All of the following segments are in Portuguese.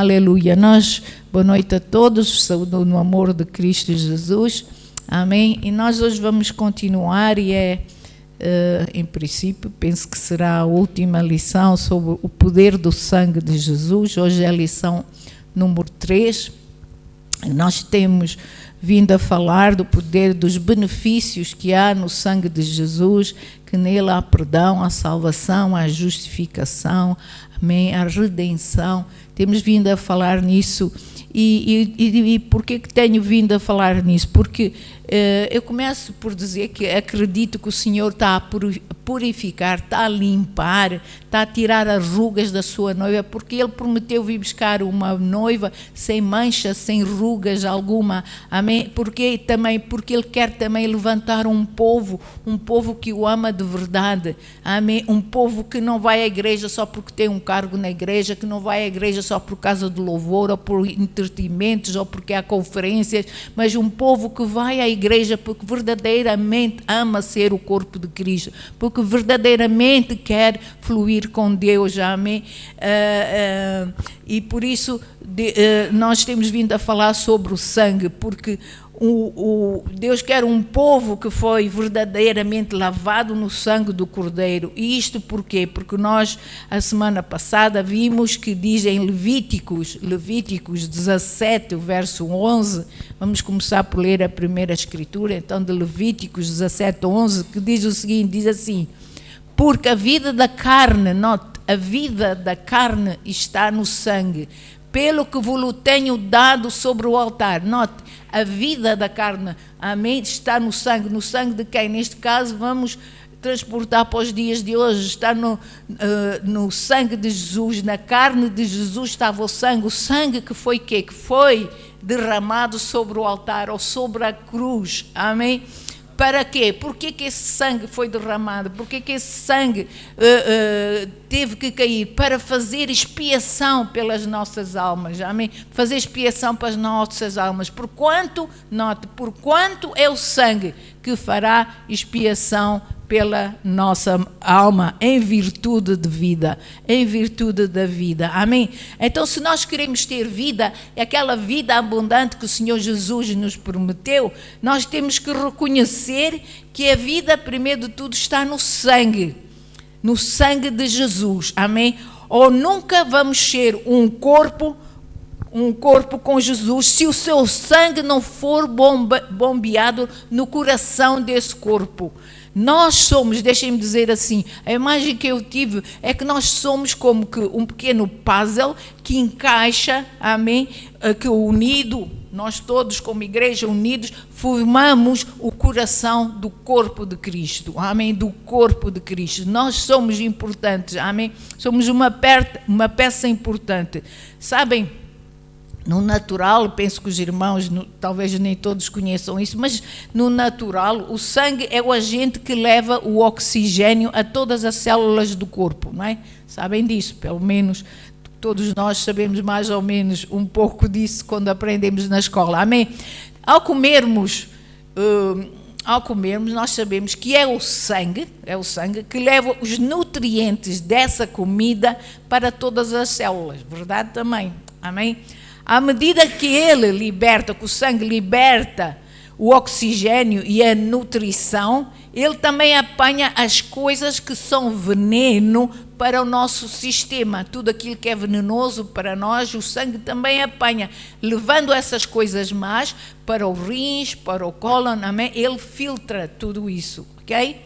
Aleluia. Boa noite a todos, saúdo no amor de Cristo Jesus, amém. E nós hoje vamos continuar e em princípio, penso que será a última lição sobre o poder do sangue de Jesus. Hoje é a lição número 3. Nós temos vindo a falar do poder, dos benefícios que há no sangue de Jesus, que nele há perdão, há salvação, há justificação, amém, há redenção. Temos vindo a falar nisso. E por que tenho vindo a falar nisso? Porque eu começo por dizer que acredito que o Senhor está a purificar, está a limpar, está a tirar as rugas da sua noiva, porque Ele prometeu vir buscar uma noiva sem mancha, sem rugas alguma, amém? Porque Ele quer também levantar um povo que o ama de verdade, amém? Um povo que não vai à igreja só porque tem um cargo na igreja, que não vai à igreja só por causa do louvor ou por entretimentos ou porque há conferências, mas um povo que vai à igreja porque verdadeiramente ama ser o corpo de Cristo, porque verdadeiramente quer fluir com Deus, amém? E por isso nós temos vindo a falar sobre o sangue, porque Deus quer um povo que foi verdadeiramente lavado no sangue do Cordeiro. E isto por quê? Porque nós, a semana passada, vimos que diz em Levíticos 17, o verso 11, vamos começar por ler a primeira escritura, então de Levíticos 17, 11, que diz o seguinte, diz assim: porque a vida da carne, note, a vida da carne está no sangue, pelo que vos tenho dado sobre o altar. Note, a vida da carne, amém, está no sangue de quem? Neste caso vamos transportar para os dias de hoje, está no sangue de Jesus, na carne de Jesus estava o sangue que foi quê? Que foi derramado sobre o altar ou sobre a cruz, amém? Para quê? Por que esse sangue foi derramado? Por que esse sangue teve que cair? Para fazer expiação pelas nossas almas, amém? Fazer expiação para as nossas almas. Porquanto é o sangue que fará expiação pela nossa alma, em virtude de vida, em virtude da vida, amém? Então, se nós queremos ter vida, aquela vida abundante que o Senhor Jesus nos prometeu, nós temos que reconhecer que a vida, primeiro de tudo, está no sangue de Jesus, amém? Ou nunca vamos ser um corpo com Jesus se o seu sangue não for bombeado no coração desse corpo. Nós somos, deixem-me dizer assim, a imagem que eu tive é que nós somos como que um pequeno puzzle que encaixa, amém, que unido, nós todos como igreja unidos, formamos o coração do corpo de Cristo, amém, do corpo de Cristo. Nós somos importantes, amém, somos uma peça importante, sabem? No natural, penso que os irmãos talvez nem todos conheçam isso, mas no natural o sangue é o agente que leva o oxigênio a todas as células do corpo, não é? Sabem disso, pelo menos todos nós sabemos mais ou menos um pouco disso quando aprendemos na escola, amém? Ao comermos nós sabemos que é o sangue que leva os nutrientes dessa comida para todas as células, verdade também, amém? À medida que que o sangue liberta o oxigênio e a nutrição, ele também apanha as coisas que são veneno para o nosso sistema. Tudo aquilo que é venenoso para nós, o sangue também apanha, levando essas coisas más para os rins, para o cólon, amém? Ele filtra tudo isso, ok?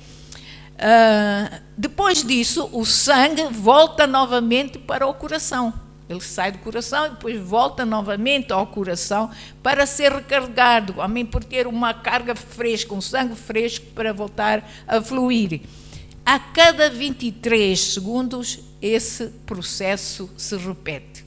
Depois disso, o sangue volta novamente para o coração. Ele sai do coração e depois volta novamente ao coração para ser recarregado, amém? Por ter uma carga fresca, um sangue fresco para voltar a fluir. A cada 23 segundos esse processo se repete.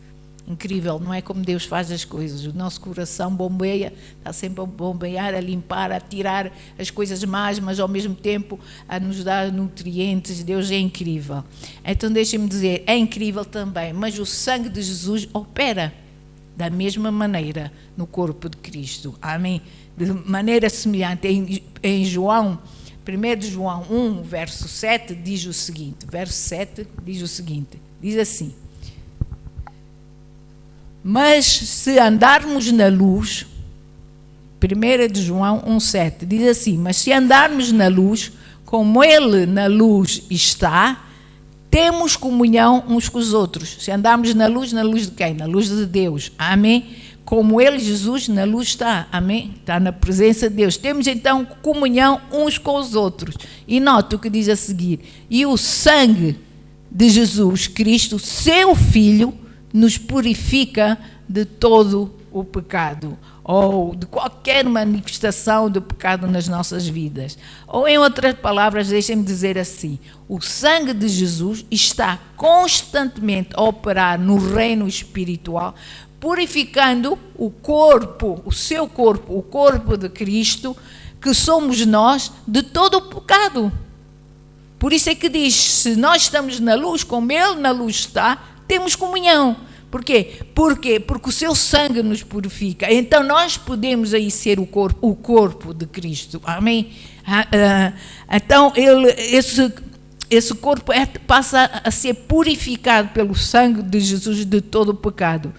Incrível, não é como Deus faz as coisas? O nosso coração bombeia, está sempre a bombear, a limpar, a tirar as coisas más, mas ao mesmo tempo a nos dar nutrientes. Deus é incrível. Então deixem-me dizer, é incrível também, mas o sangue de Jesus opera da mesma maneira no corpo de Cristo, amém? De maneira semelhante, em João, 1 João 1, verso 7, diz o seguinte, diz assim: Mas se andarmos na luz, 1 de João 1,7 diz assim: mas se andarmos na luz, como Ele na luz está, temos comunhão uns com os outros. Se andarmos na luz de quem? Na luz de Deus. Amém? Como Ele, Jesus, na luz está. Amém? Está na presença de Deus. Temos então comunhão uns com os outros. E nota o que diz a seguir: e o sangue de Jesus Cristo, seu Filho, nos purifica de todo o pecado, ou de qualquer manifestação do pecado nas nossas vidas. Ou, em outras palavras, deixem-me dizer assim: o sangue de Jesus está constantemente a operar no reino espiritual, purificando o corpo, o seu corpo, o corpo de Cristo, que somos nós, de todo o pecado. Por isso é que diz: se nós estamos na luz, como Ele na luz está, temos comunhão. Por quê? Porque o seu sangue nos purifica. Então nós podemos aí ser o corpo de Cristo. Amém? Então esse corpo passa a ser purificado pelo sangue de Jesus de todo o pecado.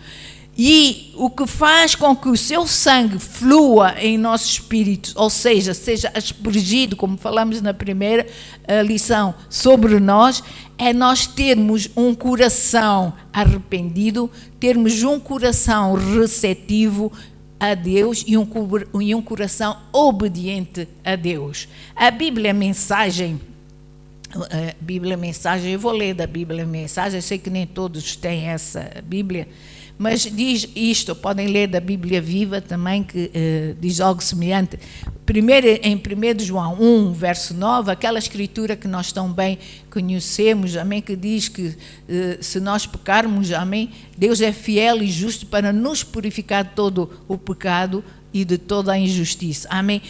E o que faz com que o seu sangue flua em nosso espírito, ou seja aspergido, como falamos na primeira lição, sobre nós, é nós termos um coração arrependido, termos um coração receptivo a Deus e um coração obediente a Deus. A Bíblia Mensagem, eu vou ler da Bíblia Mensagem, eu sei que nem todos têm essa Bíblia, mas diz isto, podem ler da Bíblia Viva também, que diz algo semelhante. Em 1 João 1, verso 9, aquela escritura que nós tão bem conhecemos, amém, que diz que se nós pecarmos, amém, Deus é fiel e justo para nos purificar de todo o pecado e de toda a injustiça. Amém.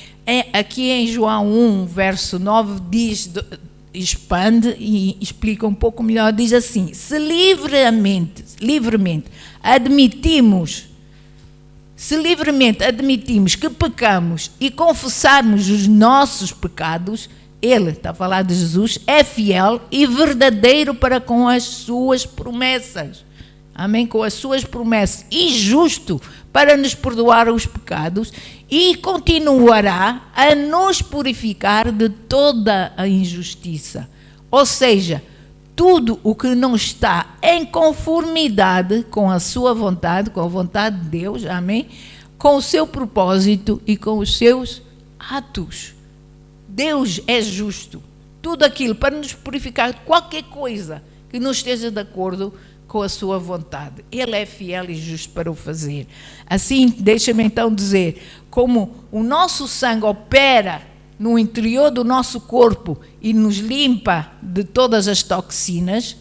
Aqui em João 1, verso 9, diz... expande e explica um pouco melhor, diz assim: se livremente admitimos que pecamos e confessarmos os nossos pecados, Ele, está a falar de Jesus, é fiel e verdadeiro para com as suas promessas. Amém? Com as suas promessas, e justo para nos perdoar os pecados, e continuará a nos purificar de toda a injustiça. Ou seja, tudo o que não está em conformidade com a sua vontade, com a vontade de Deus, amém? Com o seu propósito e com os seus atos. Deus é justo. Tudo aquilo para nos purificar de qualquer coisa que não esteja de acordo com a sua vontade. Ele é fiel e justo para o fazer. Assim, deixa-me então dizer, como o nosso sangue opera no interior do nosso corpo e nos limpa de todas as toxinas,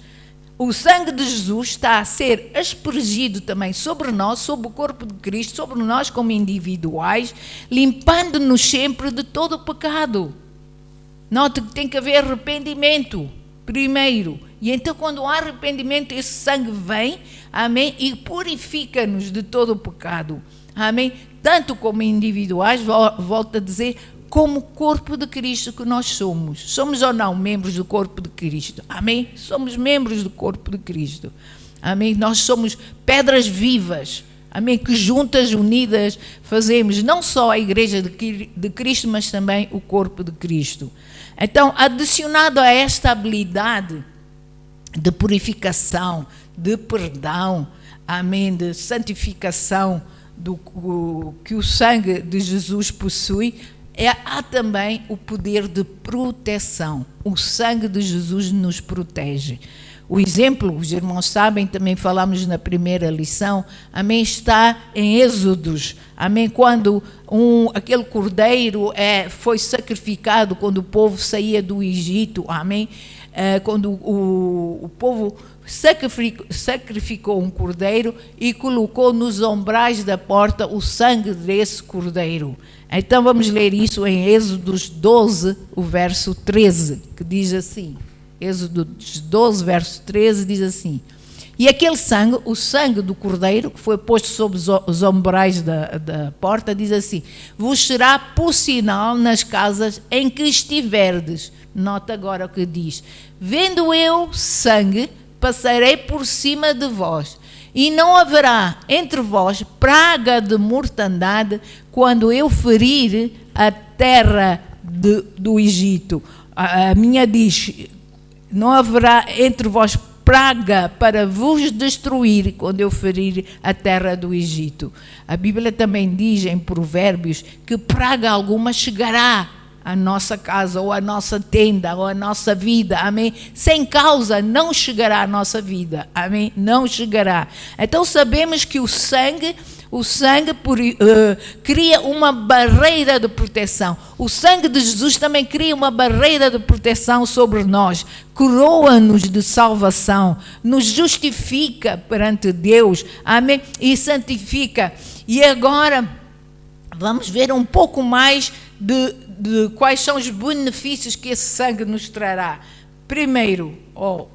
o sangue de Jesus está a ser aspergido também sobre nós, sobre o corpo de Cristo, sobre nós como individuais, limpando-nos sempre de todo o pecado. Note que tem que haver arrependimento primeiro. E então, quando há arrependimento, esse sangue vem, amém, e purifica-nos de todo o pecado, amém, tanto como individuais, volto a dizer, como corpo de Cristo que nós somos. Somos ou não membros do corpo de Cristo? Amém? Somos membros do corpo de Cristo. Amém? Nós somos pedras vivas, amém, que juntas, unidas, fazemos não só a igreja de Cristo, mas também o corpo de Cristo. Então, adicionado a esta habilidade de purificação, de perdão, amém, de santificação que o sangue de Jesus possui, há também o poder de proteção. O sangue de Jesus nos protege. O exemplo, os irmãos sabem, também falamos na primeira lição, amém, está em Êxodos, amém, quando aquele cordeiro foi sacrificado, quando o povo saía do Egito, amém, quando o povo sacrificou um cordeiro e colocou nos umbrais da porta o sangue desse cordeiro. Então vamos ler isso em Êxodos 12, o verso 13, que diz assim, Êxodos 12, verso 13, diz assim: e aquele sangue, o sangue do cordeiro, que foi posto sobre os umbrais da porta, diz assim: vos será por sinal nas casas em que estiverdes. Nota agora o que diz: vendo eu sangue, passarei por cima de vós, E não haverá entre vós praga de mortandade quando eu ferir a terra do Egito. A minha diz, não haverá entre vós praga para vos destruir quando eu ferir a terra do Egito. A Bíblia também diz em Provérbios que praga alguma chegará à nossa casa, ou à nossa tenda, ou à nossa vida, amém? Sem causa não chegará à nossa vida, amém? Não chegará. Então sabemos que o sangue cria uma barreira de proteção. O sangue de Jesus também cria uma barreira de proteção sobre nós, coroa-nos de salvação, nos justifica perante Deus, amém? E santifica. E agora vamos ver um pouco mais de quais são os benefícios que esse sangue nos trará. Primeiro,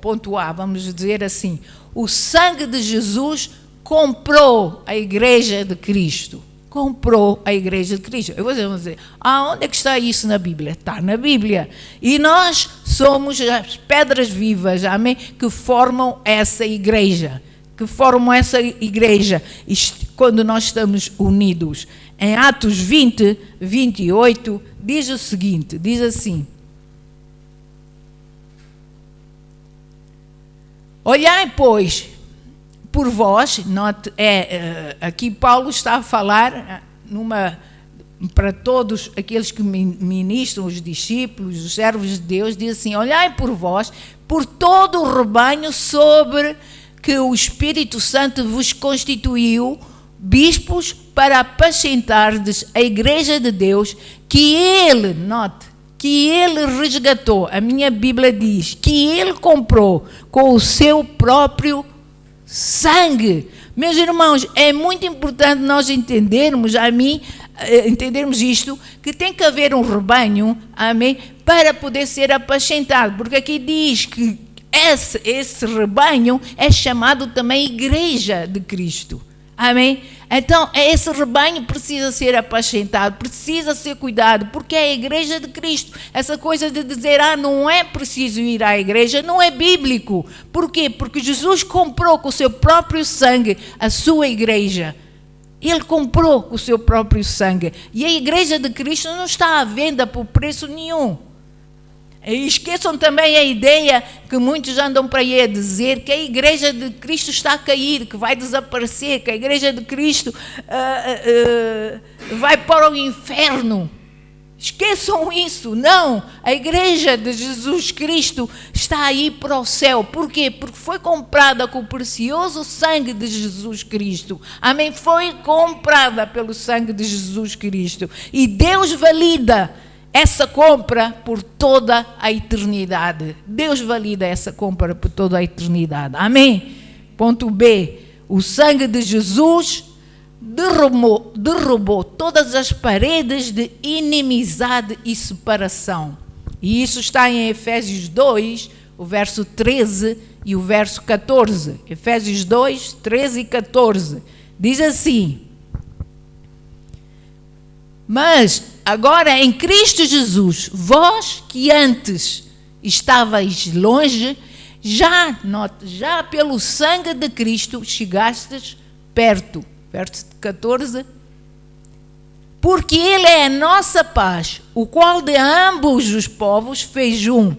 ponto A, vamos dizer assim, o sangue de Jesus comprou a igreja de Cristo. Comprou a igreja de Cristo. Eu vou dizer, onde é que está isso na Bíblia? Está na Bíblia. E nós somos as pedras vivas, amém? Que formam essa igreja. Quando nós estamos unidos. Em Atos 20, 28, diz o seguinte, diz assim: olhai, pois, por vós, aqui Paulo está a falar para todos aqueles que ministram, os discípulos, os servos de Deus, diz assim: olhai por vós, por todo o rebanho sobre que o Espírito Santo vos constituiu, bispos, para apacentardes a igreja de Deus, que ele resgatou. A minha Bíblia diz que ele comprou com o seu próprio sangue. Meus irmãos, é muito importante nós entendermos isto, que tem que haver um rebanho, amém, para poder ser apacentado, porque aqui diz que esse rebanho é chamado também Igreja de Cristo. Amém? Então, esse rebanho precisa ser apacentado, precisa ser cuidado, porque é a igreja de Cristo. Essa coisa de dizer, não é preciso ir à igreja, não é bíblico. Por quê? Porque Jesus comprou com o seu próprio sangue a sua igreja. Ele comprou com o seu próprio sangue. E a igreja de Cristo não está à venda por preço nenhum. E esqueçam também a ideia que muitos andam para aí a dizer que a igreja de Cristo está a cair, que vai desaparecer, que a igreja de Cristo vai para o inferno. Esqueçam isso, não. A igreja de Jesus Cristo está aí para o céu. Por quê? Porque foi comprada com o precioso sangue de Jesus Cristo. Amém? Foi comprada pelo sangue de Jesus Cristo. E Deus valida essa compra por toda a eternidade. Deus valida essa compra por toda a eternidade. Amém? Ponto B. O sangue de Jesus derrubou todas as paredes de inimizade e separação. E isso está em Efésios 2, o verso 13 e o verso 14. Efésios 2, 13 e 14. Diz assim: mas agora em Cristo Jesus, vós que antes estavais longe, já pelo sangue de Cristo chegastes perto. Verso 14. Porque Ele é a nossa paz, o qual de ambos os povos fez um,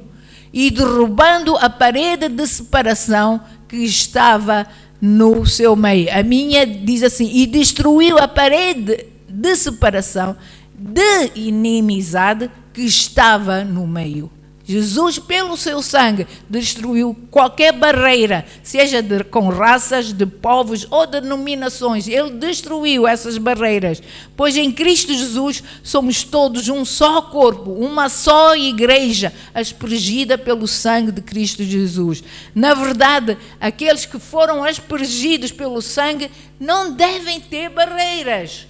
e derrubando a parede de separação que estava no seu meio. A minha diz assim: e destruiu a parede de separação, de inimizade que estava no meio. Jesus, pelo seu sangue, destruiu qualquer barreira, seja com raças, de povos ou denominações. Ele destruiu essas barreiras, pois em Cristo Jesus somos todos um só corpo, uma só igreja, aspergida pelo sangue de Cristo Jesus. Na verdade, aqueles que foram aspergidos pelo sangue não devem ter barreiras.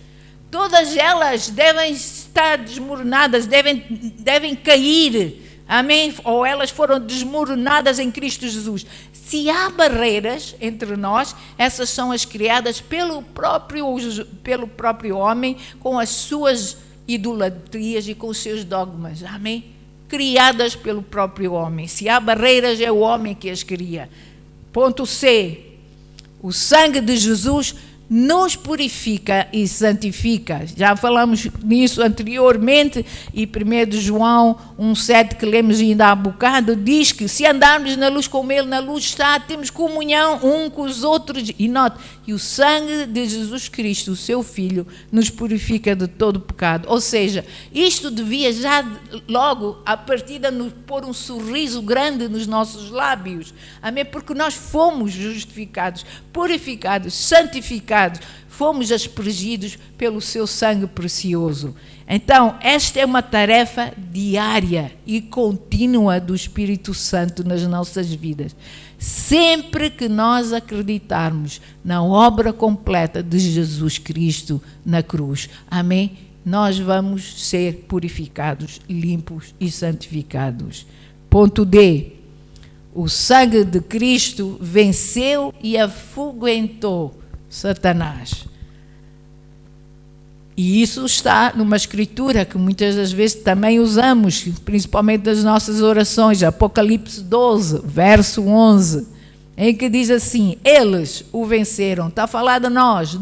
Todas elas devem estar desmoronadas, devem cair. Amém? Ou elas foram desmoronadas em Cristo Jesus. Se há barreiras entre nós, essas são as criadas pelo próprio homem, com as suas idolatrias e com os seus dogmas. Amém? Criadas pelo próprio homem. Se há barreiras, é o homem que as cria. Ponto C. O sangue de Jesus nos purifica e santifica. Já falamos nisso anteriormente, e 1 João 1,7, que lemos ainda há bocado, diz que se andarmos na luz como Ele na luz está, temos comunhão um com os outros. E note, e o sangue de Jesus Cristo, o seu Filho, nos purifica de todo pecado. Ou seja, isto devia já logo, à partida, nos pôr um sorriso grande nos nossos lábios. Amém? Porque nós fomos justificados, purificados, santificados, fomos aspergidos pelo seu sangue precioso. Então, esta é uma tarefa diária e contínua do Espírito Santo nas nossas vidas. Sempre que nós acreditarmos na obra completa de Jesus Cristo na cruz, amém? Nós vamos ser purificados, limpos e santificados. Ponto D. O sangue de Cristo venceu e afugentou Satanás. E isso está numa escritura que muitas das vezes também usamos, principalmente nas nossas orações, Apocalipse 12, verso 11, em que diz assim: eles o venceram. Está a falar de nós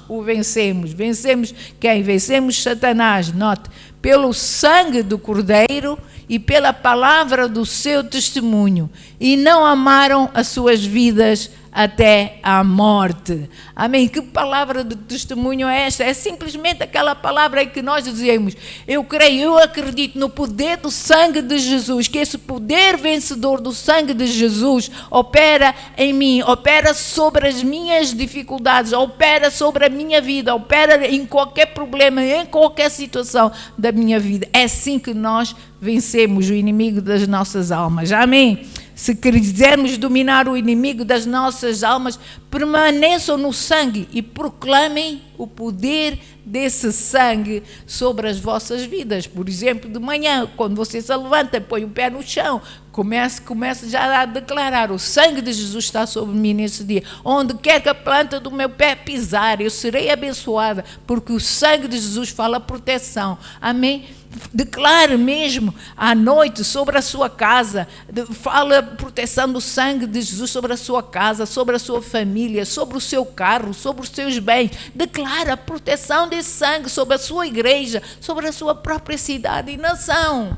o vencemos. Vencemos quem? Vencemos Satanás, note, pelo sangue do Cordeiro e pela palavra do seu testemunho, e não amaram as suas vidas até à morte. Amém? Que palavra de testemunho é esta? É simplesmente aquela palavra em que nós dizemos: eu creio, eu acredito no poder do sangue de Jesus, que esse poder vencedor do sangue de Jesus opera em mim, opera sobre as minhas dificuldades, opera sobre a minha vida, opera em qualquer problema, em qualquer situação da minha vida. É assim que nós vencemos o inimigo das nossas almas. Amém? Se quisermos dominar o inimigo das nossas almas, permaneçam no sangue e proclamem o poder desse sangue sobre as vossas vidas. Por exemplo, de manhã, quando você se levanta, põe o pé no chão, comece já a declarar: o sangue de Jesus está sobre mim nesse dia. Onde quer que a planta do meu pé pisar, eu serei abençoada, porque o sangue de Jesus fala proteção. Amém? Declare mesmo à noite sobre a sua casa, fala a proteção do sangue de Jesus sobre a sua casa, sobre a sua família, sobre o seu carro, sobre os seus bens. Declare a proteção desse sangue sobre a sua igreja, sobre a sua própria cidade e nação.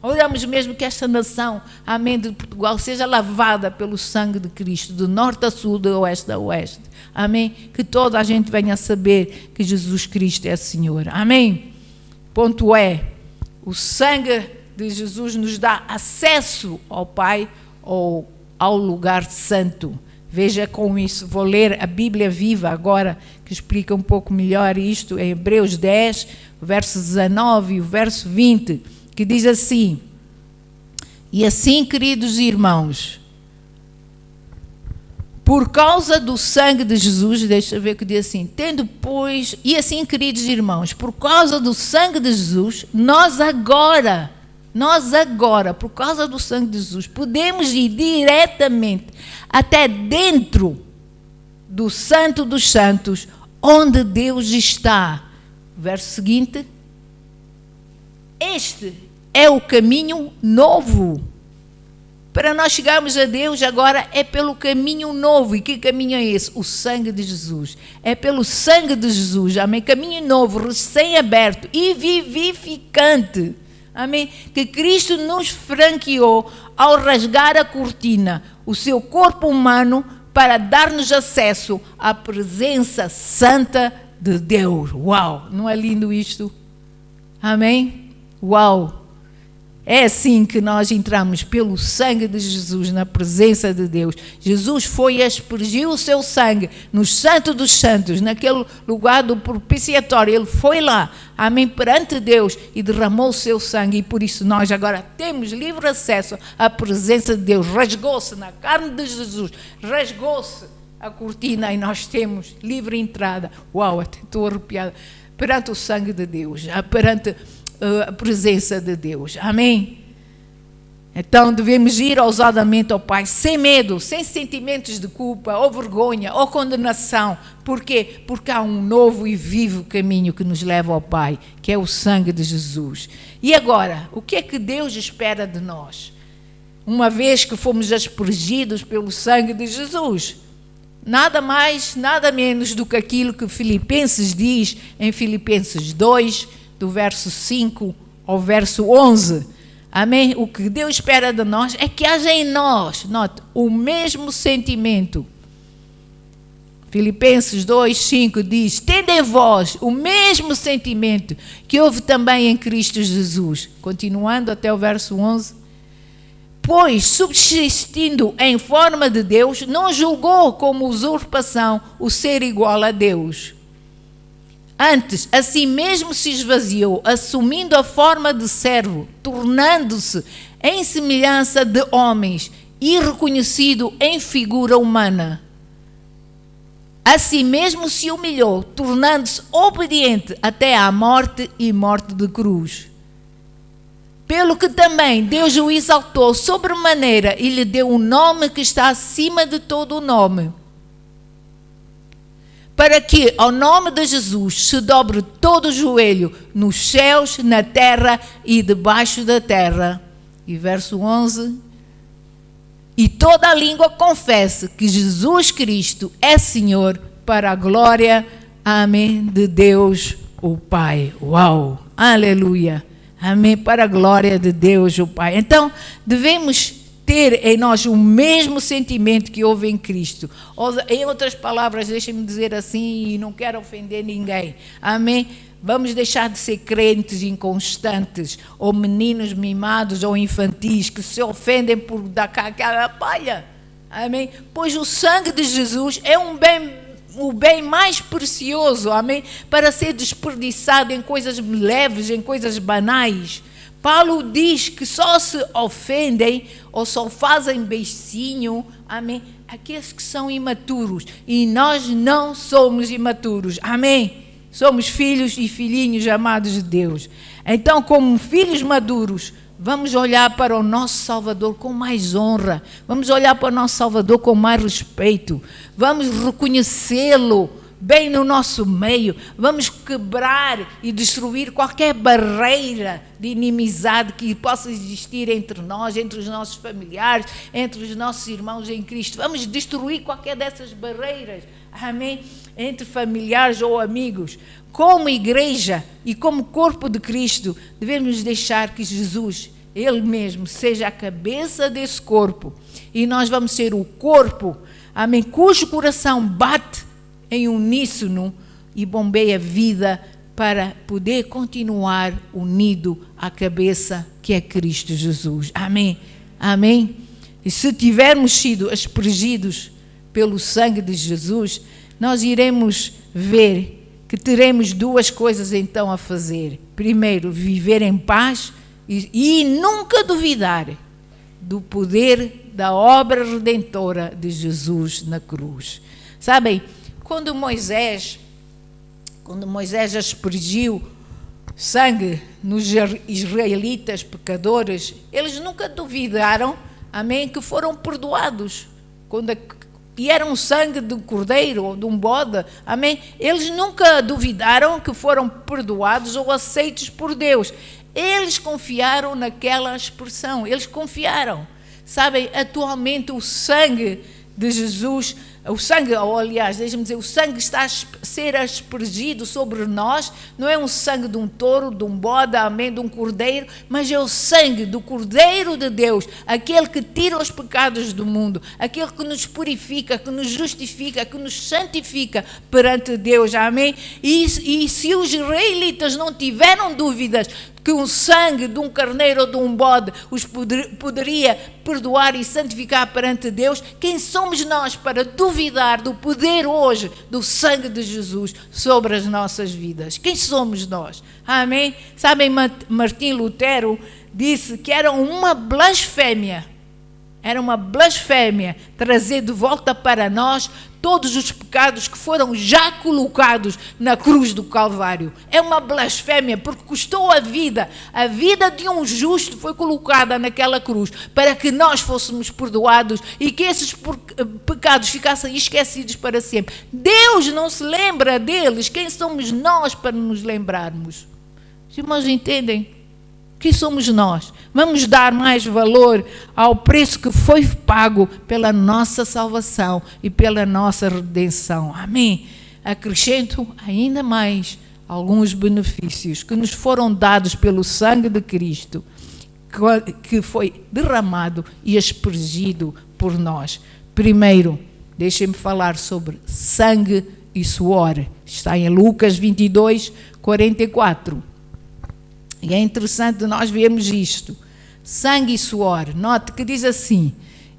Oramos mesmo que esta nação, amém, de Portugal, seja lavada pelo sangue de Cristo, do norte a sul, do oeste a oeste. Amém? Que toda a gente venha a saber que Jesus Cristo é Senhor. Amém? Ponto E. O sangue de Jesus nos dá acesso ao Pai ou ao lugar santo. Veja com isso, vou ler a Bíblia Viva agora, que explica um pouco melhor isto, em Hebreus 10, verso 19 e o verso 20, que diz assim: e assim, queridos irmãos, por causa do sangue de Jesus, deixa eu ver o que diz assim, tendo pois, e assim, queridos irmãos, por causa do sangue de Jesus, nós agora, por causa do sangue de Jesus, podemos ir diretamente até dentro do Santo dos Santos, onde Deus está. Verso seguinte: este é o caminho novo. Para nós chegarmos a Deus agora é pelo caminho novo. E que caminho é esse? O sangue de Jesus. É pelo sangue de Jesus, amém? Caminho novo, recém-aberto e vivificante, amém? Que Cristo nos franqueou ao rasgar a cortina, o seu corpo humano, para dar-nos acesso à presença santa de Deus. Uau! Não é lindo isto? Amém? Uau! É assim que nós entramos, pelo sangue de Jesus, na presença de Deus. Jesus foi e aspergiu o seu sangue no Santo dos Santos, naquele lugar do propiciatório. Ele foi lá, amém, perante Deus, e derramou o seu sangue. E por isso nós agora temos livre acesso à presença de Deus. Rasgou-se na carne de Jesus, rasgou-se a cortina e nós temos livre entrada. Uau, até estou arrepiada. Perante o sangue de Deus, perante a presença de Deus. Amém? Então devemos ir ousadamente ao Pai, sem medo, sem sentimentos de culpa, ou vergonha, ou condenação. Por quê? Porque há um novo e vivo caminho que nos leva ao Pai, que é o sangue de Jesus. E agora, o que é que Deus espera de nós? Uma vez que fomos aspergidos pelo sangue de Jesus, nada mais, nada menos do que aquilo que Filipenses diz em Filipenses 2, do verso 5 ao verso 11. Amém? O que Deus espera de nós é que haja em nós, note, o mesmo sentimento. Filipenses 2, 5 diz: tende em vós o mesmo sentimento que houve também em Cristo Jesus. Continuando até o verso 11. Pois, subsistindo em forma de Deus, não julgou como usurpação o ser igual a Deus. Antes, a si mesmo se esvaziou, assumindo a forma de servo, tornando-se em semelhança de homens e reconhecido em figura humana. A si mesmo se humilhou, tornando-se obediente até à morte e morte de cruz. Pelo que também Deus o exaltou sobremaneira e lhe deu um nome que está acima de todo o nome, para que ao nome de Jesus se dobre todo o joelho, nos céus, na terra e debaixo da terra. E verso 11: e toda a língua confesse que Jesus Cristo é Senhor, para a glória, amém, de Deus o Pai. Uau, aleluia. Amém, para a glória de Deus, o Pai. Então, devemos ter em nós o mesmo sentimento que houve em Cristo. Em outras palavras, deixem-me dizer assim, e não quero ofender ninguém. Amém? Vamos deixar de ser crentes inconstantes, ou meninos mimados, ou infantis, que se ofendem por dar cá aquela palha. Amém? Pois o sangue de Jesus é o bem mais precioso, amém? Para ser desperdiçado em coisas leves, em coisas banais. Paulo diz que só se ofendem ou só fazem beicinho, amém? Aqueles que são imaturos. E nós não somos imaturos, amém? Somos filhos e filhinhos amados de Deus. Então, como filhos maduros, vamos olhar para o nosso Salvador com mais honra. Vamos olhar para o nosso Salvador com mais respeito. Vamos reconhecê-lo bem no nosso meio. Vamos quebrar e destruir qualquer barreira de inimizade que possa existir entre nós, entre os nossos familiares, entre os nossos irmãos em Cristo. Vamos destruir qualquer dessas barreiras, amém? Entre familiares ou amigos. Como igreja e como corpo de Cristo, devemos deixar que Jesus, Ele mesmo, seja a cabeça desse corpo. E nós vamos ser o corpo, amém, cujo coração bate em uníssono e bombeia vida para poder continuar unido à cabeça que é Cristo Jesus. Amém? Amém? E se tivermos sido aspergidos pelo sangue de Jesus, nós iremos ver que teremos duas coisas então a fazer. Primeiro, viver em paz e nunca duvidar do poder da obra redentora de Jesus na cruz. Sabem, quando Moisés aspergiu sangue nos israelitas pecadores, eles nunca duvidaram, amém, que foram perdoados. E era um sangue de cordeiro ou de um bode, amém? Eles nunca duvidaram que foram perdoados ou aceitos por Deus. Eles confiaram naquela expressão, eles confiaram. Sabem, atualmente o sangue de Jesus, o sangue, ou aliás, deixa-me dizer, o sangue está a ser aspergido sobre nós, não é um sangue de um touro, de um bode, amém, de um cordeiro, mas é o sangue do Cordeiro de Deus, aquele que tira os pecados do mundo, aquele que nos purifica, que nos justifica, que nos santifica perante Deus, amém? E se os israelitas não tiveram dúvidas que o sangue de um carneiro ou de um bode os poderia perdoar e santificar perante Deus, quem somos nós para duvidar do poder hoje do sangue de Jesus sobre as nossas vidas? Quem somos nós? Amém? Sabem, Martim Lutero disse que era uma blasfémia trazer de volta para nós todos os pecados que foram já colocados na cruz do Calvário. É uma blasfémia, porque custou a vida de um justo foi colocada naquela cruz, para que nós fôssemos perdoados e que esses pecados ficassem esquecidos para sempre. Deus não se lembra deles, quem somos nós para nos lembrarmos? Os irmãos entendem? Quem somos nós? Vamos dar mais valor ao preço que foi pago pela nossa salvação e pela nossa redenção. Amém? Acrescento ainda mais alguns benefícios que nos foram dados pelo sangue de Cristo, que foi derramado e aspergido por nós. Primeiro, deixem-me falar sobre sangue e suor. Está em Lucas 22, 44. E é interessante nós vermos isto. Sangue e suor. Note que diz assim: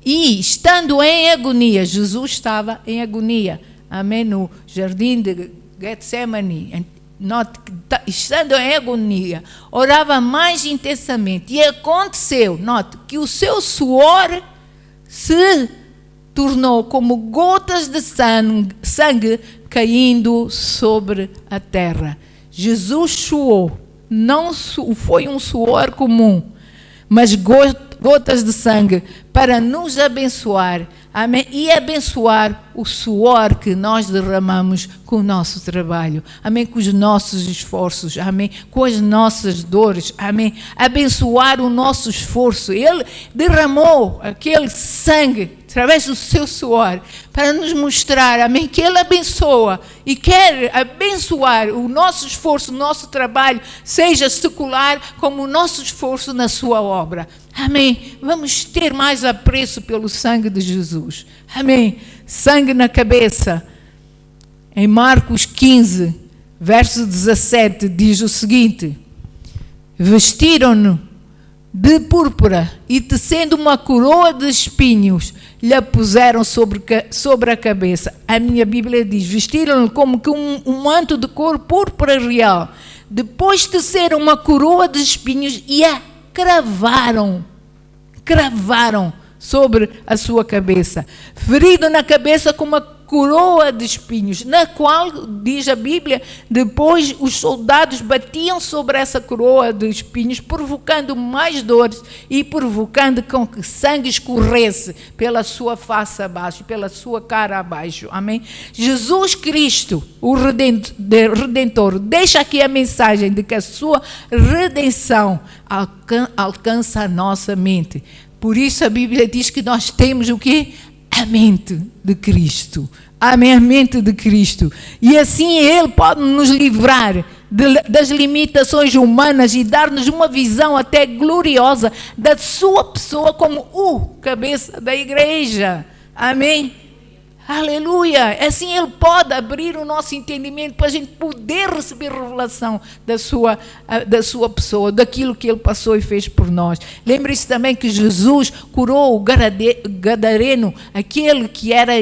e estando em agonia, Jesus estava em agonia. Amém? No jardim de Getsemane. Note que estando em agonia, orava mais intensamente. E aconteceu, note, que o seu suor se tornou como gotas de sangue caindo sobre a terra. Jesus suou. Não foi um suor comum, mas gotas de sangue para nos abençoar. Amém? E abençoar o suor que nós derramamos com o nosso trabalho. Amém? Com os nossos esforços. Amém? Com as nossas dores. Amém? Abençoar o nosso esforço. Ele derramou aquele sangue através do seu suor para nos mostrar, amém, que Ele abençoa e quer abençoar o nosso esforço, o nosso trabalho, seja secular como o nosso esforço na sua obra. Amém. Vamos ter mais apreço pelo sangue de Jesus. Amém. Sangue na cabeça. Em Marcos 15, verso 17, diz o seguinte: vestiram-no de púrpura e, tecendo uma coroa de espinhos, lhe puseram sobre a cabeça. A minha Bíblia diz: vestiram-no como que um manto de cor púrpura real. Depois teceram uma coroa de espinhos e a cravaram sobre a sua cabeça. Ferido na cabeça com uma coroa de espinhos, na qual, diz a Bíblia, depois os soldados batiam sobre essa coroa de espinhos, provocando mais dores e provocando com que sangue escorresse pela sua face abaixo, pela sua cara abaixo. Amém? Jesus Cristo, o Redentor, deixa aqui a mensagem de que a sua redenção alcança a nossa mente. Por isso a Bíblia diz que nós temos o quê? A mente de Cristo. Amém? A mente de Cristo. E assim Ele pode nos livrar das limitações humanas e dar-nos uma visão até gloriosa da sua pessoa como o cabeça da igreja. Amém? Aleluia! Assim Ele pode abrir o nosso entendimento para a gente poder receber revelação da sua pessoa, daquilo que Ele passou e fez por nós. Lembre-se também que Jesus curou o gadareno, aquele que era,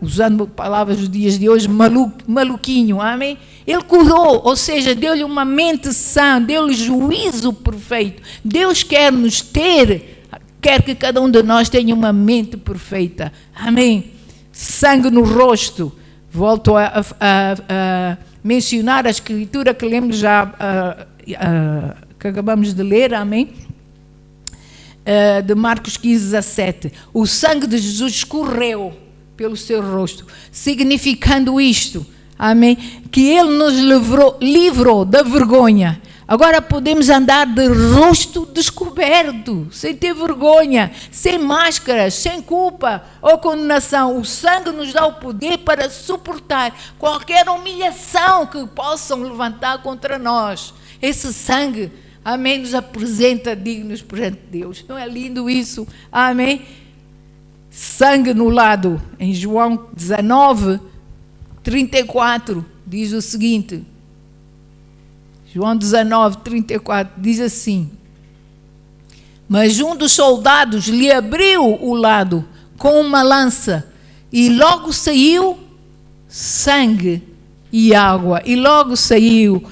usando palavras dos dias de hoje, maluquinho, amém? Ele curou, ou seja, deu-lhe uma mente sã, deu-lhe juízo perfeito. Deus quer que cada um de nós tenha uma mente perfeita. Amém? Sangue no rosto. Volto a mencionar a escritura que lemos já, que acabamos de ler. Amém? De Marcos 15, 17. O sangue de Jesus escorreu pelo seu rosto, significando isto. Amém? Que Ele nos livrou da vergonha. Agora podemos andar de rosto descoberto, sem ter vergonha, sem máscaras, sem culpa ou condenação. O sangue nos dá o poder para suportar qualquer humilhação que possam levantar contra nós. Esse sangue, amém, nos apresenta dignos perante Deus. Não é lindo isso? Amém? Sangue no lado. Em João 19, 34, diz o seguinte... João 19, 34, diz assim: mas um dos soldados lhe abriu o lado com uma lança, e logo saiu sangue e água. E logo saiu,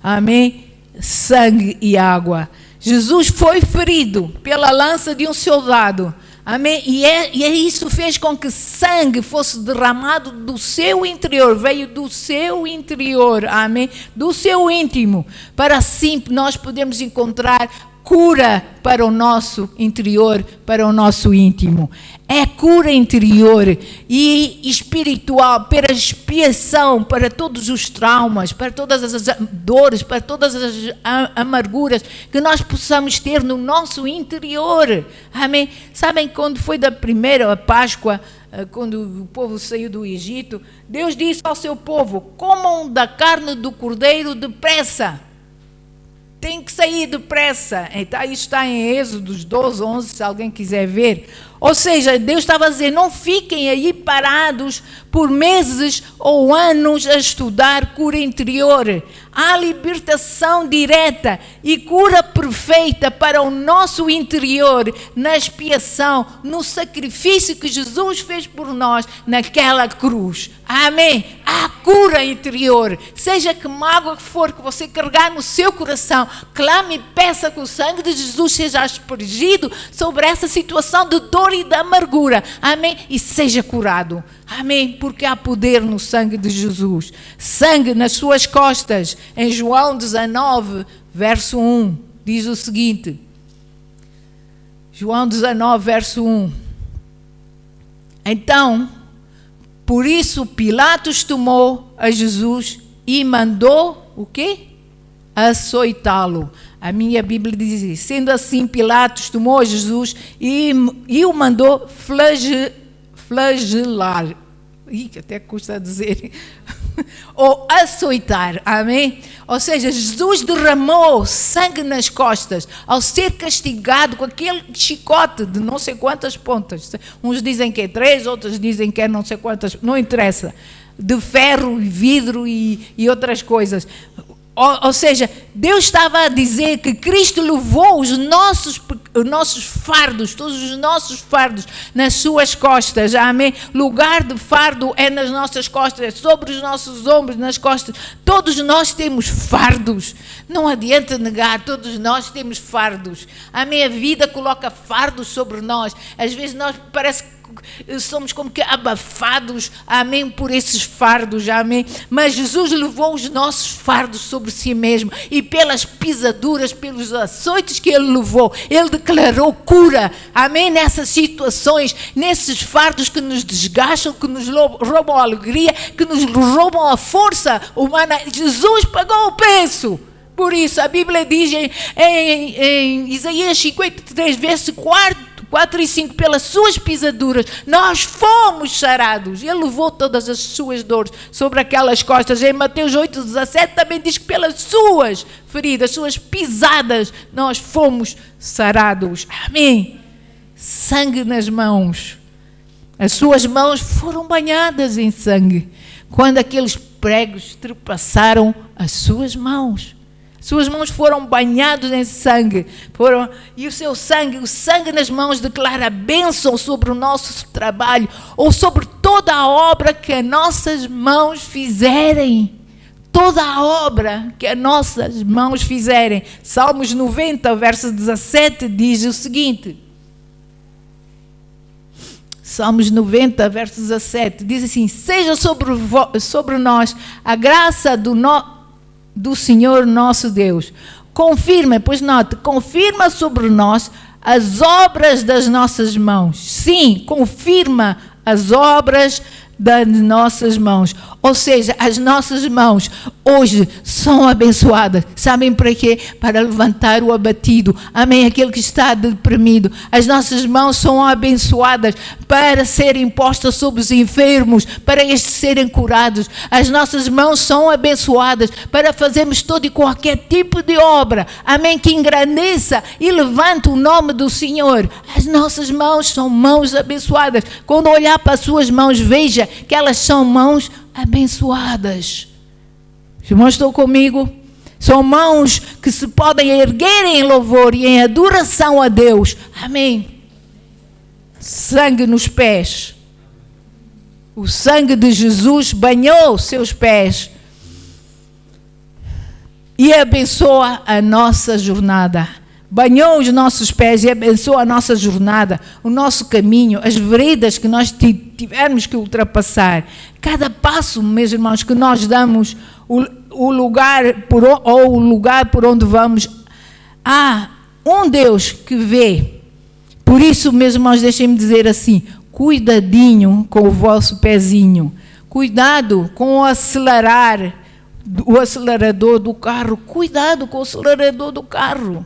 amém, sangue e água. Jesus foi ferido pela lança de um soldado. Amém? E isso fez com que sangue fosse derramado do seu interior, veio do seu interior, amém? Do seu íntimo, para assim nós podemos encontrar cura para o nosso interior, para o nosso íntimo. É cura interior e espiritual, para expiação, para todos os traumas, para todas as dores, para todas as amarguras que nós possamos ter no nosso interior. Amém? Sabem, quando foi da primeira Páscoa, quando o povo saiu do Egito, Deus disse ao seu povo: comam da carne do cordeiro depressa. Tem que sair depressa. Então, isso está em Êxodo 12, 11, se alguém quiser ver. Ou seja, Deus estava a dizer: não fiquem aí parados por meses ou anos a estudar cura interior. Há libertação direta e cura perfeita para o nosso interior na expiação, no sacrifício que Jesus fez por nós naquela cruz. Amém? Há cura interior. Seja que mágoa que for que você carregar no seu coração, clame e peça que o sangue de Jesus seja aspergido sobre essa situação de dor e de amargura. Amém? E seja curado. Amém? Porque há poder no sangue de Jesus. Sangue nas suas costas. Em João 19, verso 1, diz o seguinte. João 19, verso 1. Então, por isso Pilatos tomou a Jesus e mandou o quê? Açoitá-lo. A minha Bíblia diz: sendo assim, Pilatos tomou a Jesus e o mandou flagelar. Até custa dizer. Ou açoitar, amém? Ou seja, Jesus derramou sangue nas costas ao ser castigado com aquele chicote de não sei quantas pontas. Uns dizem que é 3, outros dizem que é não sei quantas, não interessa. De ferro, vidro e outras coisas. Ou seja, Deus estava a dizer que Cristo levou os nossos fardos, todos os nossos fardos nas suas costas, amém? Lugar de fardo é nas nossas costas, é sobre os nossos ombros, nas costas. Todos nós temos fardos, não adianta negar, todos nós temos fardos. Amém? A vida coloca fardos sobre nós, às vezes nós parece que somos como que abafados, amém, por esses fardos, amém, mas Jesus levou os nossos fardos sobre si mesmo e pelas pisaduras, pelos açoites que Ele levou, Ele declarou cura, amém, nessas situações, nesses fardos que nos desgastam, que nos roubam a alegria, que nos roubam a força humana. Jesus pagou o preço. Por isso a Bíblia diz em Isaías 53, verso 4 e 5, pelas suas pisaduras nós fomos sarados. Ele levou todas as suas dores sobre aquelas costas. Em Mateus 8,17 também diz que pelas suas feridas, suas pisadas, nós fomos sarados. Amém? Sangue nas mãos. As suas mãos foram banhadas em sangue quando aqueles pregos trepassaram as suas mãos. Suas mãos foram banhadas em sangue. E o sangue nas mãos declara bênção sobre o nosso trabalho ou sobre toda a obra que as nossas mãos fizerem. Toda a obra que as nossas mãos fizerem. Salmos 90, verso 17, diz o seguinte. Salmos 90, verso 17, diz assim: seja sobre nós a graça do Senhor nosso Deus. Confirma, pois note, confirma sobre nós as obras das nossas mãos. Sim, confirma as obras das nossas mãos. Ou seja, as nossas mãos hoje são abençoadas. Sabem para quê? Para levantar o abatido. Amém? Aquele que está deprimido. As nossas mãos são abençoadas para serem postas sobre os enfermos, para estes serem curados. As nossas mãos são abençoadas para fazermos todo e qualquer tipo de obra. Amém? Que engrandeça e levante o nome do Senhor. As nossas mãos são mãos abençoadas. Quando olhar para as suas mãos, veja que elas são mãos abençoadas. Os irmãos estão comigo? São mãos que se podem erguer em louvor e em adoração a Deus. Amém. Sangue nos pés. O sangue de Jesus banhou seus pés e abençoa a nossa jornada. Banhou os nossos pés e abençoa a nossa jornada, o nosso caminho, as veredas que nós tivermos que ultrapassar. Cada passo, meus irmãos, que nós damos, o lugar por onde vamos, há um Deus que vê. Por isso, meus irmãos, deixem-me dizer assim, cuidadinho com o vosso pezinho, cuidado com o acelerador do carro, cuidado com o acelerador do carro,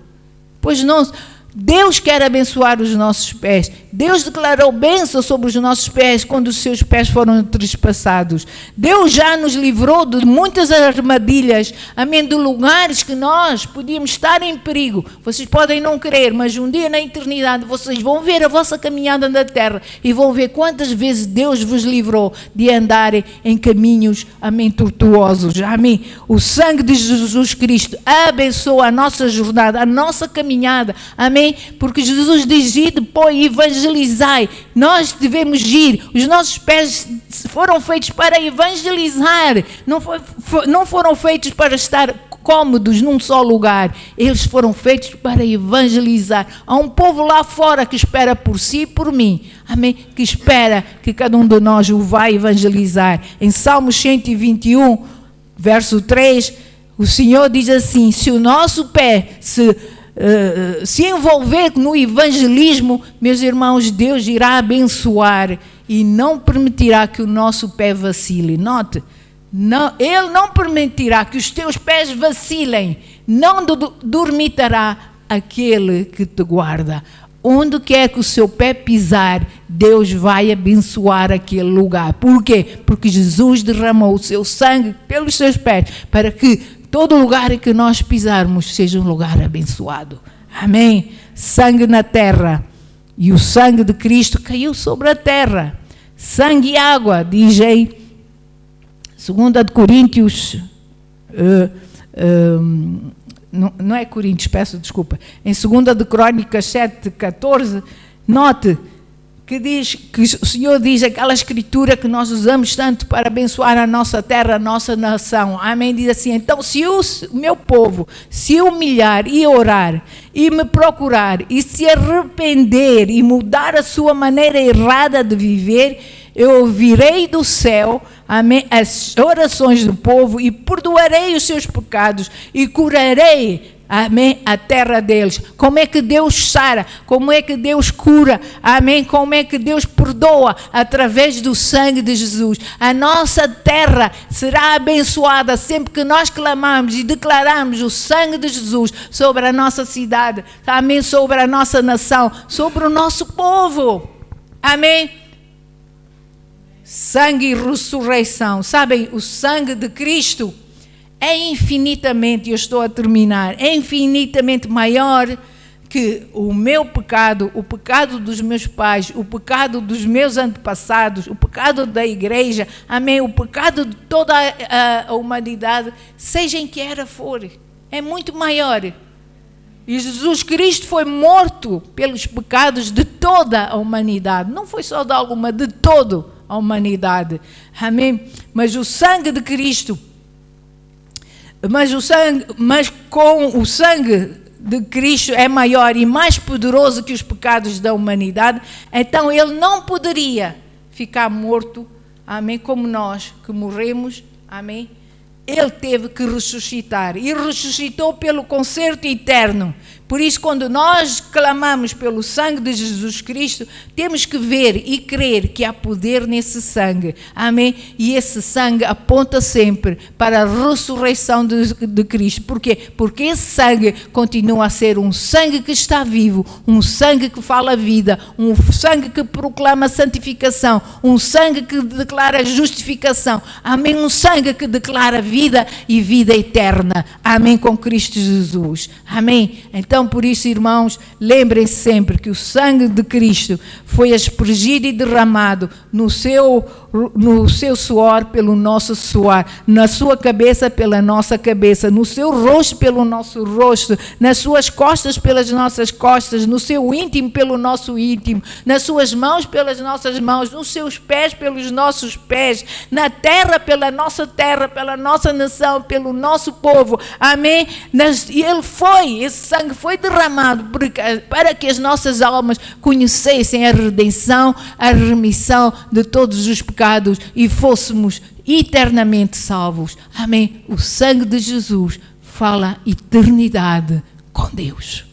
pois não... Deus quer abençoar os nossos pés. Deus declarou bênção sobre os nossos pés quando os seus pés foram trespassados. Deus já nos livrou de muitas armadilhas, amém, de lugares que nós podíamos estar em perigo. Vocês podem não crer, mas um dia na eternidade vocês vão ver a vossa caminhada na terra e vão ver quantas vezes Deus vos livrou de andar em caminhos, amém, tortuosos. Amém. O sangue de Jesus Cristo abençoa a nossa jornada, a nossa caminhada. Amém. Porque Jesus diz, ide, e evangelizai. Nós devemos ir. Os nossos pés foram feitos para evangelizar. Não foram feitos para estar cômodos num só lugar. Eles foram feitos para evangelizar. Há um povo lá fora que espera por si e por mim. Amém? Que espera que cada um de nós o vá evangelizar. Em Salmos 121, verso 3, o Senhor diz assim, se o nosso pé se envolver no evangelismo, meus irmãos, Deus irá abençoar e não permitirá que o nosso pé vacile. Note, não, Ele não permitirá que os teus pés vacilem, não dormitará aquele que te guarda. Onde quer que o seu pé pisar, Deus vai abençoar aquele lugar. Por quê? Porque Jesus derramou o seu sangue pelos seus pés, para que todo lugar em que nós pisarmos seja um lugar abençoado. Amém? Sangue na terra. E o sangue de Cristo caiu sobre a terra. Sangue e água, diz em 2 Coríntios, não é Coríntios, peço desculpa. Em 2 de Crônicas 7:14, note que diz, que o Senhor diz aquela escritura que nós usamos tanto para abençoar a nossa terra, a nossa nação. Amém? Diz assim, então se o meu povo se humilhar e orar e me procurar e se arrepender e mudar a sua maneira errada de viver, eu ouvirei do céu, amém, as orações do povo e perdoarei os seus pecados e curarei, amém, a terra deles. Como é que Deus sara? Como é que Deus cura? Amém? Como é que Deus perdoa? Através do sangue de Jesus. A nossa terra será abençoada sempre que nós clamamos e declaramos o sangue de Jesus sobre a nossa cidade, amém, sobre a nossa nação, sobre o nosso povo. Amém? Sangue e ressurreição. Sabem, o sangue de Cristo é infinitamente, eu estou a terminar, é infinitamente maior que o meu pecado, o pecado dos meus pais, o pecado dos meus antepassados, o pecado da igreja, amém, o pecado de toda a humanidade, seja em que era for, é muito maior. E Jesus Cristo foi morto pelos pecados de toda a humanidade, não foi só de alguma, de toda a humanidade, amém? Mas o sangue de Cristo, mas com o sangue de Cristo é maior e mais poderoso que os pecados da humanidade, então ele não poderia ficar morto, amém, como nós que morremos, amém. Ele teve que ressuscitar e ressuscitou pelo concerto eterno. Por isso, quando nós clamamos pelo sangue de Jesus Cristo, temos que ver e crer que há poder nesse sangue. Amém? E esse sangue aponta sempre para a ressurreição de Cristo. Por quê? Porque esse sangue continua a ser um sangue que está vivo, um sangue que fala vida, um sangue que proclama santificação, um sangue que declara justificação. Amém? Um sangue que declara vida e vida eterna. Amém? Com Cristo Jesus. Amém? Então, por isso, irmãos, lembrem-se sempre que o sangue de Cristo foi aspergido e derramado no seu suor pelo nosso suor, na sua cabeça pela nossa cabeça, no seu rosto pelo nosso rosto, nas suas costas pelas nossas costas, no seu íntimo pelo nosso íntimo, nas suas mãos pelas nossas mãos, nos seus pés pelos nossos pés, na terra pela nossa nação, pelo nosso povo. Amém? E esse sangue foi derramado para que as nossas almas conhecessem a redenção, a remissão de todos os pecados e fôssemos eternamente salvos. Amém? O sangue de Jesus fala eternidade com Deus.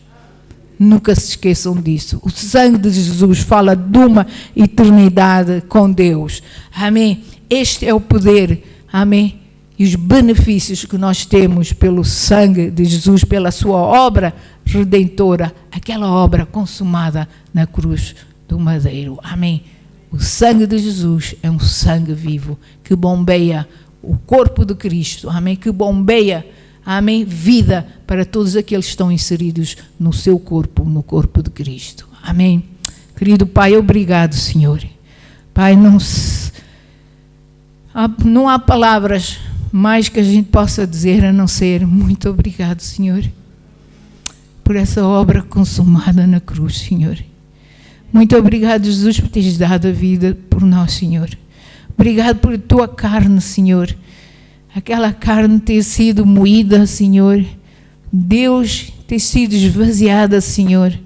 Nunca se esqueçam disso. O sangue de Jesus fala de uma eternidade com Deus. Amém? Este é o poder. Amém? E os benefícios que nós temos pelo sangue de Jesus, pela sua obra redentora, aquela obra consumada na cruz do madeiro. Amém? O sangue de Jesus é um sangue vivo que bombeia o corpo de Cristo. Amém? Que bombeia, amém, vida para todos aqueles que estão inseridos no seu corpo, no corpo de Cristo. Amém? Querido Pai, obrigado, Senhor. Pai, não há palavras mais que a gente possa dizer a não ser muito obrigado, Senhor, por essa obra consumada na cruz, Senhor. Muito obrigado, Jesus, por teres dado a vida por nós, Senhor. Obrigado por tua carne, Senhor. Aquela carne ter sido moída, Senhor. Deus, ter sido esvaziada, Senhor,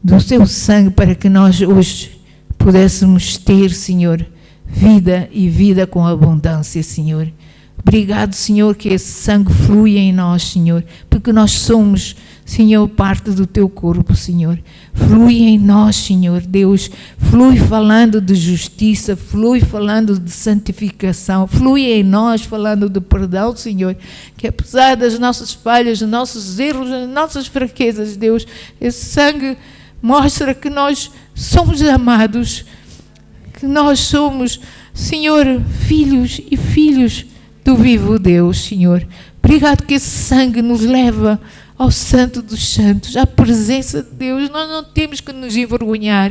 do teu sangue para que nós hoje pudéssemos ter, Senhor, vida e vida com abundância, Senhor. Obrigado, Senhor, que esse sangue flui em nós, Senhor, porque nós somos, Senhor, parte do teu corpo, Senhor. Flui em nós, Senhor Deus. Flui falando de justiça, flui falando de santificação, flui em nós falando de perdão, Senhor. Que apesar das nossas falhas, dos nossos erros, das nossas fraquezas, Deus, esse sangue mostra que nós somos amados, que nós somos, Senhor, filhos e filhos do vivo Deus, Senhor. Obrigado que esse sangue nos leva ao Santo dos Santos, à presença de Deus. Nós não temos que nos envergonhar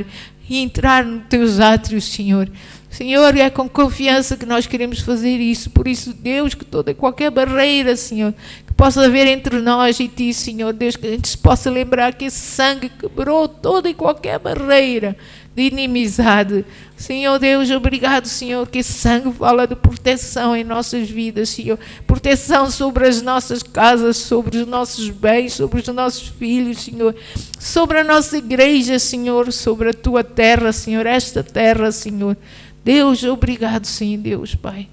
e entrar nos teus átrios, Senhor. Senhor, é com confiança que nós queremos fazer isso. Por isso, Deus, que toda e qualquer barreira, Senhor, que possa haver entre nós e Ti, Senhor, Deus, que a gente se possa lembrar que esse sangue quebrou toda e qualquer barreira de inimizade. Senhor Deus, obrigado, Senhor, que esse sangue fala de proteção em nossas vidas, Senhor. Proteção sobre as nossas casas, sobre os nossos bens, sobre os nossos filhos, Senhor. Sobre a nossa igreja, Senhor, sobre a Tua terra, Senhor, esta terra, Senhor. Deus, obrigado, sim, Deus, Pai.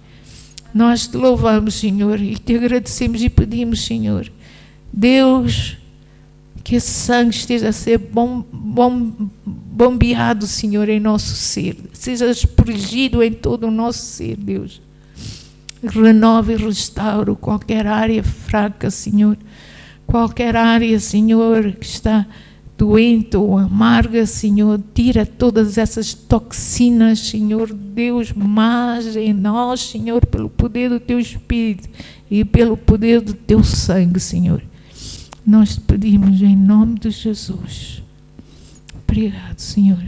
Nós te louvamos, Senhor, e te agradecemos e pedimos, Senhor, Deus, que esse sangue esteja a ser bombeado, Senhor, em nosso ser. Seja aspergido em todo o nosso ser, Deus. Renova e restaura qualquer área fraca, Senhor. Qualquer área, Senhor, que está doente ou amarga, Senhor. Tira todas essas toxinas, Senhor Deus, mas em nós, Senhor, pelo poder do Teu Espírito e pelo poder do Teu sangue, Senhor. Nós te pedimos em nome de Jesus. Obrigado, Senhor.